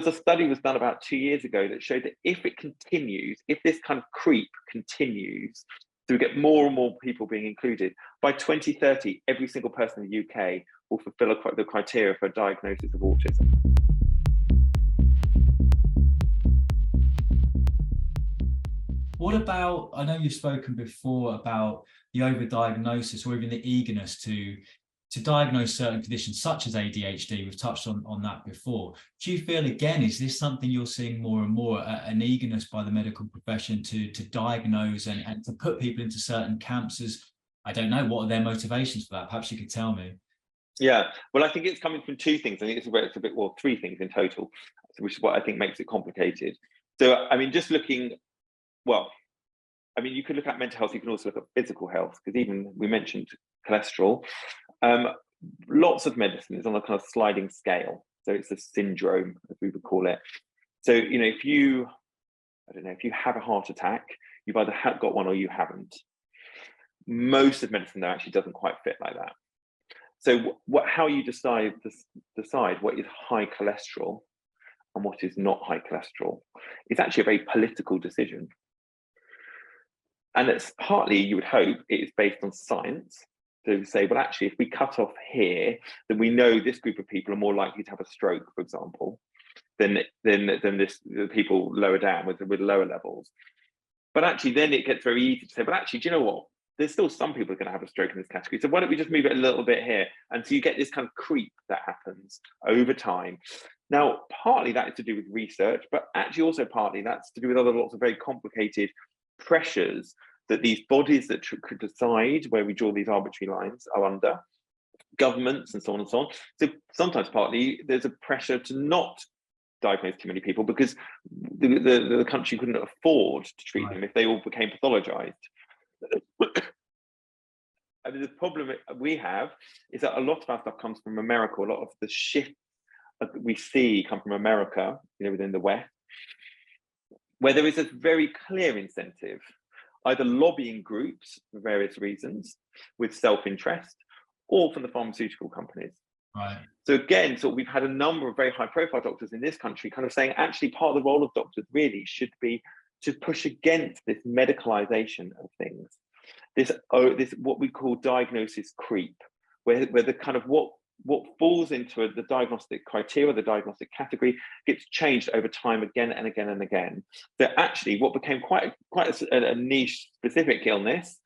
was a study was done about 2 years ago that showed that if it continues, if this kind of creep continues, so we get more and more people being included, by 2030, every single person in the UK will fulfill the criteria for a diagnosis of autism. What about, I know you've spoken before about the overdiagnosis or even the eagerness to diagnose certain conditions such as ADHD. We've touched on that before. Do you feel, again, is this something you're seeing more and more, an eagerness by the medical profession to diagnose and to put people into certain camps? As, I don't know, what are their motivations for that? Perhaps you could tell me. Yeah, well, I think it's coming from two things. I think it's a bit, well, three things in total, which is what I think makes it complicated. So, I mean, just looking, well, I mean, you could look at mental health, you can also look at physical health, because even we mentioned cholesterol. Lots of medicine is on a kind of sliding scale. So it's a syndrome, as we would call it. So, you know, if you have a heart attack, you've either got one or you haven't. Most of medicine, though, actually doesn't quite fit like that. So how you decide what is high cholesterol and what is not high cholesterol is actually a very political decision. And it's partly, you would hope, it is based on science. To say, well, actually, if we cut off here, then we know this group of people are more likely to have a stroke, for example, than the people lower down with lower levels. But actually, then it gets very easy to say, well, actually, do you know what? There's still some people are going to have a stroke in this category. So why don't we just move it a little bit here? And so you get this kind of creep that happens over time. Now, partly that is to do with research, but actually also partly that's to do with lots of very complicated pressures that these bodies that could decide where we draw these arbitrary lines are under, governments and so on and so on. So sometimes partly there's a pressure to not diagnose too many people because the country couldn't afford to treat them if they all became pathologized. I mean, the problem we have is that a lot of our stuff comes from America. A lot of the shifts that we see come from America, you know, within the West, where there is a very clear incentive, either lobbying groups for various reasons with self-interest, or from the pharmaceutical companies. Right. So again, we've had a number of very high-profile doctors in this country kind of saying, actually, part of the role of doctors really should be to push against this medicalization of things, this what we call diagnosis creep, where the kind of what falls into the diagnostic criteria, the diagnostic category, gets changed over time again and again and again. So actually, what became quite a niche specific illness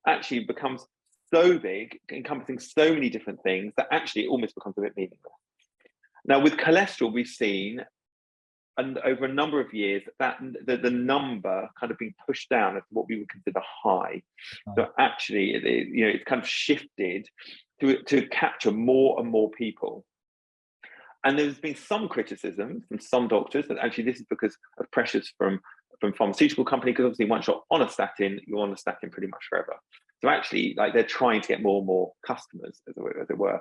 actually becomes so big, encompassing so many different things, that actually it almost becomes a bit meaningless. Now, with cholesterol, we've seen, and over a number of years, that the number kind of being pushed down as what we would consider high. So actually, it's kind of shifted to capture more and more people. And there's been some criticism from some doctors that actually this is because of pressures from pharmaceutical companies, because obviously once you're on a statin, you're on a statin pretty much forever. So actually, like, they're trying to get more and more customers, as it were.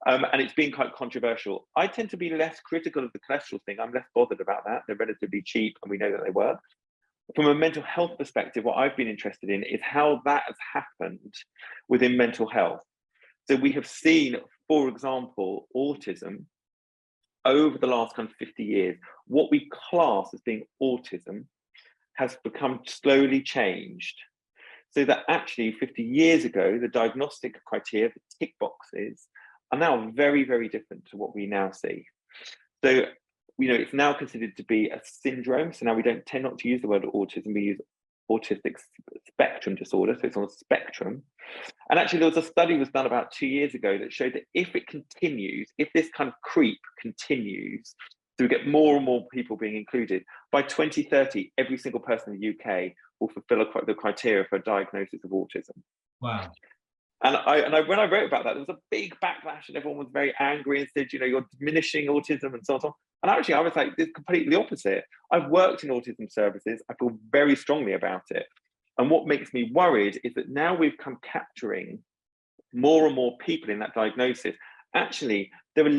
And it's been quite controversial. I tend to be less critical of the cholesterol thing. I'm less bothered about that. They're relatively cheap and we know that they work. From a mental health perspective, what I've been interested in is how that has happened within mental health. So we have seen, for example, autism over the last kind of 50 years, what we class as being autism has become slowly changed. So that actually 50 years ago, the diagnostic criteria, the tick boxes, are now very, very different to what we now see. So, it's now considered to be a syndrome. So now we tend not to use the word autism, we use autistic spectrum disorder. So it's on a spectrum. And actually, there was a study was done about 2 years ago that showed that if it continues, if this kind of creep continues, so we get more and more people being included, by 2030, every single person in the UK will fulfill the criteria for a diagnosis of autism. Wow. And when I wrote about that, there was a big backlash and everyone was very angry and said, you're diminishing autism and so on. And actually, I was like, it's completely opposite. I've worked in autism services. I feel very strongly about it. And what makes me worried is that now we've come capturing more and more people in that diagnosis. Actually, there are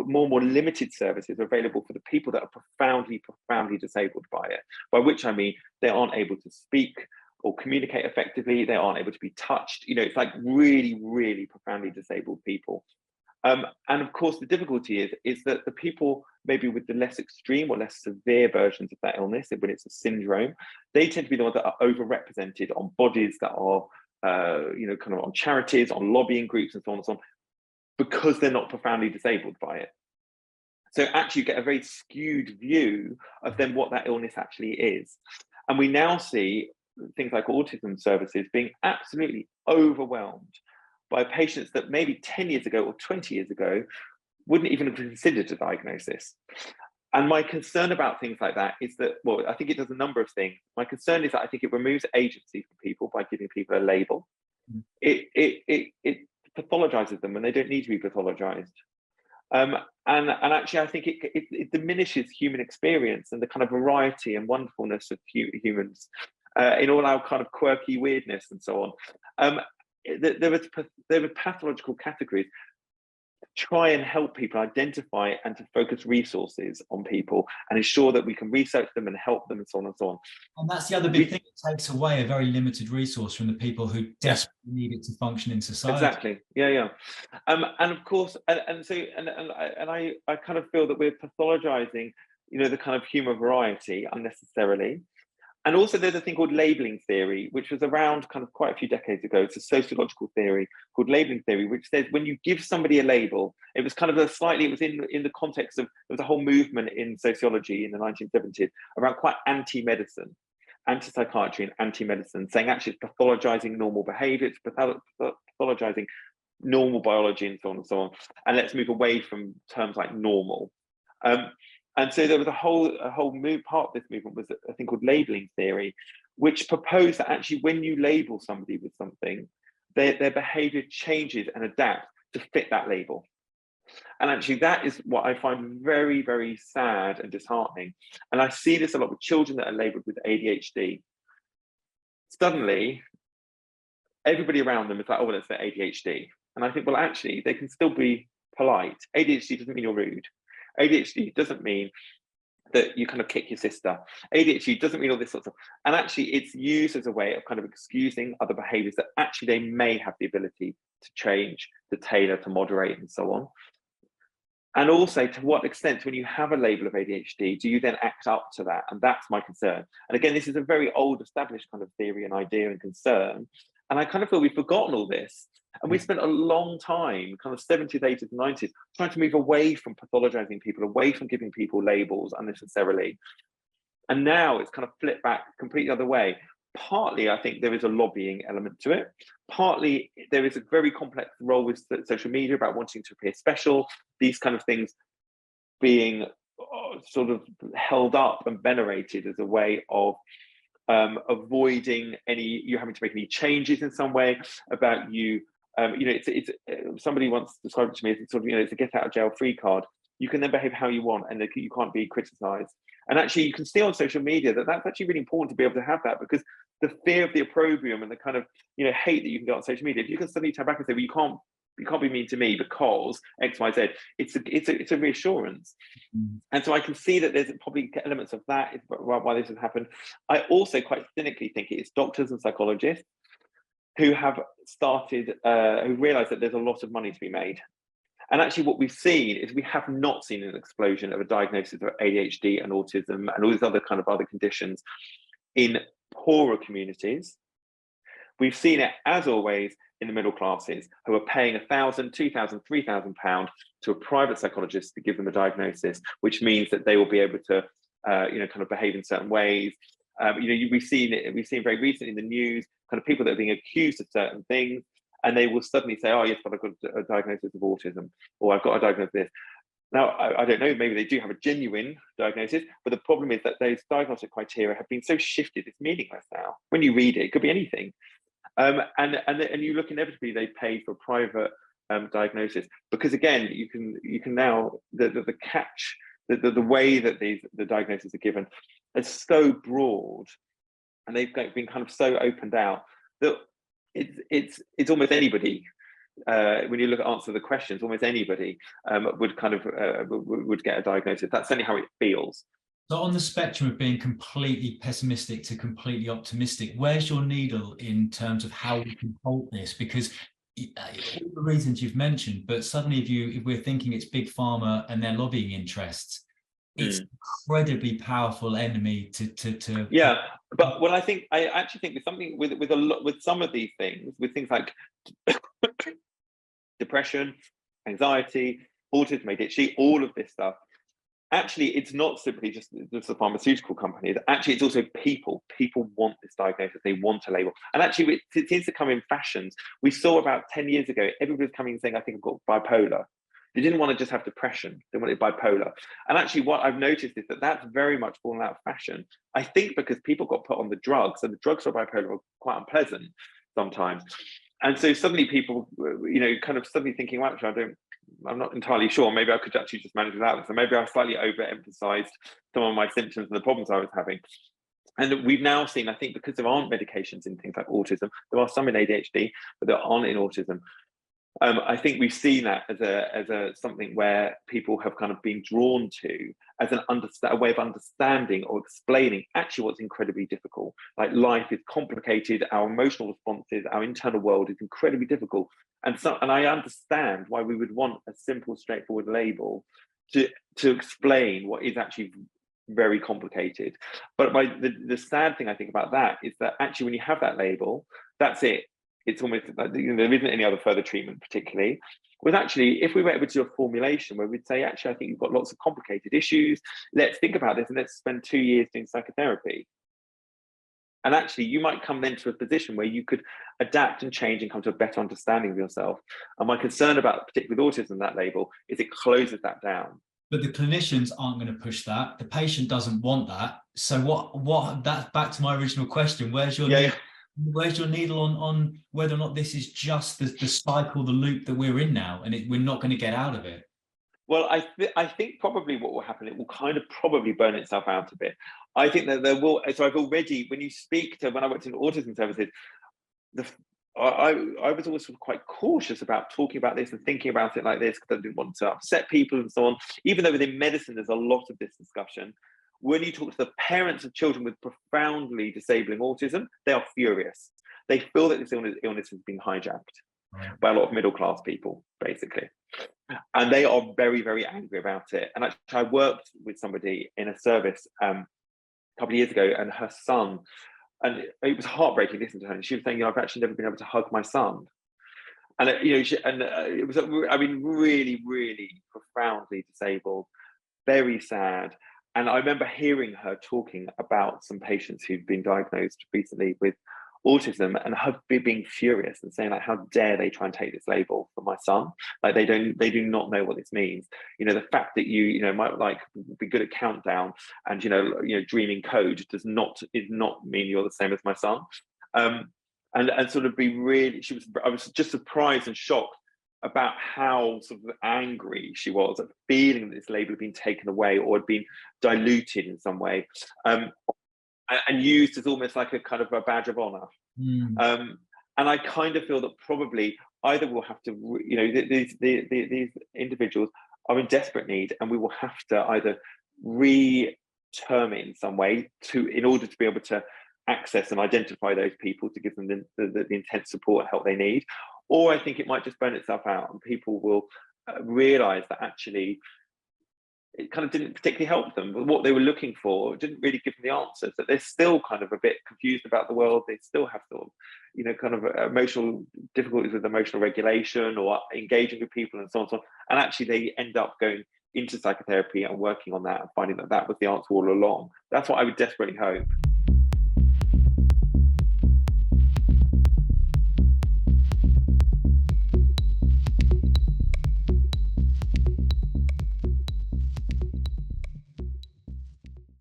more limited services available for the people that are profoundly disabled by it. By which I mean they aren't able to speak or communicate effectively. They aren't able to be touched. It's like really, really profoundly disabled people. And of course, the difficulty is that the people maybe with the less extreme or less severe versions of that illness, when it's a syndrome, they tend to be the ones that are overrepresented on bodies that are, kind of on charities, on lobbying groups, and so on and so on, because they're not profoundly disabled by it. So actually, you get a very skewed view of then what that illness actually is. And we now see things like autism services being absolutely overwhelmed by patients that maybe 10 years ago or 20 years ago wouldn't even have considered a diagnosis. And my concern about things like that is that, well, I think it does a number of things. My concern is that I think it removes agency from people by giving people a label. It pathologizes them when they don't need to be pathologized. And actually, I think it diminishes human experience and the kind of variety and wonderfulness of humans in all our kind of quirky weirdness and so on. There were pathological categories to try and help people identify and to focus resources on people and ensure that we can research them and help them and so on and so on. And that's the other big thing. It takes away a very limited resource from the people who desperately need it to function in society. Exactly. Yeah. And of course, and so I kind of feel that we're pathologizing, the kind of human variety unnecessarily. And also there's a thing called labeling theory, which was around kind of quite a few decades ago. It's a sociological theory called labeling theory, which says when you give somebody a label, it was kind of it was in the context of, there was a whole movement in sociology in the 1970s around quite anti-medicine, anti-psychiatry and anti-medicine, saying actually it's pathologizing normal behavior, it's pathologizing normal biology and so on and so on. And let's move away from terms like normal. And so there was a whole part of this movement was a thing called labeling theory, which proposed that actually when you label somebody with something, their behavior changes and adapts to fit that label. And actually that is what I find very, very sad and disheartening. And I see this a lot with children that are labeled with ADHD. Suddenly, everybody around them is like, oh, well, it's their ADHD. And I think, well, actually, they can still be polite. ADHD doesn't mean you're rude. ADHD doesn't mean that you kind of kick your sister. ADHD doesn't mean all this sort of stuff. And actually, it's used as a way of kind of excusing other behaviors that actually they may have the ability to change, to tailor, to moderate, and so on. And also, to what extent, when you have a label of ADHD, do you then act up to that? And that's my concern. And again, this is a very old established kind of theory and idea and concern. And I kind of feel we've forgotten all this. And we spent a long time, kind of 70s, 80s, and 90s, trying to move away from pathologizing people, away from giving people labels unnecessarily. And now it's kind of flipped back completely the other way. Partly, I think there is a lobbying element to it. Partly, there is a very complex role with social media about wanting to appear special, these kind of things being sort of held up and venerated as a way of avoiding you having to make any changes in some way, about you. It's somebody once described it to me as sort of, it's a get out of jail free card. You can then behave how you want and you can't be criticized. And actually, you can see on social media that that's actually really important to be able to have that, because the fear of the opprobrium and the kind of hate that you can get on social media, if you can suddenly turn back and say, well, you can't be mean to me because X, Y, Z, it's a reassurance. And so I can see that there's probably elements of that is why this has happened. I also quite cynically think it is doctors and psychologists who have started, who realize that there's a lot of money to be made. And actually what we've seen is we have not seen an explosion of a diagnosis of ADHD and autism and all these other conditions in poorer communities. We've seen it, as always, in the middle classes, who are paying £1,000, £2,000, £3,000 to a private psychologist to give them a diagnosis, which means that they will be able to, kind of behave in certain ways. We've seen very recently in the news, kind of people that are being accused of certain things, and they will suddenly say, oh, yes, but I've got a diagnosis of autism, or I've got a diagnosis of this. Now, I don't know, maybe they do have a genuine diagnosis, but the problem is that those diagnostic criteria have been so shifted, it's meaningless now. When you read it, it could be anything. And you look, inevitably, they pay for private diagnosis, because again, you can now, the catch, the way that the diagnoses are given is so broad, and they've been kind of so opened out that it's almost anybody. When you look at answer the questions, almost anybody would get a diagnosis. That's certainly how it feels. So on the spectrum of being completely pessimistic to completely optimistic, where's your needle in terms of how we can halt this? Because all the reasons you've mentioned, but suddenly if we're thinking it's big pharma and their lobbying interests, it's incredibly powerful enemy to yeah. But what I actually think with something with a lot with some of these things, with things like depression, anxiety, autism, ADHD, all of this stuff, actually it's not simply just the pharmaceutical companies. Actually, it's also people. People want this diagnosis, they want a label. And actually it seems to come in fashions. We saw about 10 years ago, everybody was coming and saying, I think I've got bipolar. They didn't want to just have depression, they wanted bipolar. And actually what I've noticed is that that's very much fallen out of fashion. I think because people got put on the drugs, and the drugs for bipolar are quite unpleasant sometimes. And so suddenly people, kind of suddenly thinking, well, actually, I'm not entirely sure. Maybe I could actually just manage without this. So maybe I slightly overemphasized some of my symptoms and the problems I was having. And we've now seen, I think, because there aren't medications in things like autism, there are some in ADHD, but there aren't in autism. I think we've seen that as a something where people have kind of been drawn to as a way of understanding or explaining actually what's incredibly difficult. Like life is complicated, our emotional responses, our internal world is incredibly difficult. And I understand why we would want a simple, straightforward label to explain what is actually very complicated. But the sad thing I think about that is that actually when you have that label, that's it. It's almost like, there isn't any other further treatment particularly. With actually, if we were able to do a formulation where we'd say, actually, I think you've got lots of complicated issues, let's think about this and let's spend 2 years doing psychotherapy. And actually, you might come then to a position where you could adapt and change and come to a better understanding of yourself. And my concern about, particularly with autism, that label, is it closes that down. But the clinicians aren't going to push that. The patient doesn't want that. So what that's back to my original question. Where's your needle on whether or not this is just the cycle, the loop that we're in now, and we're not going to get out of it? Well, I think probably what will happen, it will kind of probably burn itself out a bit. I think that there will, so I've already, when I worked in autism services, I was always sort of quite cautious about talking about this and thinking about it like this, because I didn't want to upset people and so on. Even though within medicine, there's a lot of this discussion. When you talk to the parents of children with profoundly disabling autism, they are furious. They feel that this illness has been hijacked by a lot of middle-class people, basically. And they are very, very angry about it. And actually, I worked with somebody in a service a couple of years ago, and her son, and it was heartbreaking listening to her. And she was saying, I've actually never been able to hug my son. And, it was, really, really profoundly disabled, very sad. And I remember hearing her talking about some patients who'd been diagnosed recently with autism, and her being furious and saying, like, how dare they try and take this label for my son? Like, they do not know what this means. The fact that you might like be good at countdown and dreaming code is not mean you're the same as my son. And sort of be really, I was just surprised and shocked about how sort of angry she was at feeling that this label had been taken away or had been diluted in some way. And used as almost like a kind of a badge of honor. And I kind of feel that probably either we'll have to, these individuals are in desperate need, and we will have to either re-term it in some way in order to be able to access and identify those people to give them the intense support and help they need. Or I think it might just burn itself out, and people will realize that actually it kind of didn't particularly help them. But what they were looking for didn't really give them the answers, that they're still kind of a bit confused about the world. They still have sort of, kind of emotional difficulties with emotional regulation or engaging with people and so on and so on. And actually they end up going into psychotherapy and working on that and finding that that was the answer all along. That's what I would desperately hope.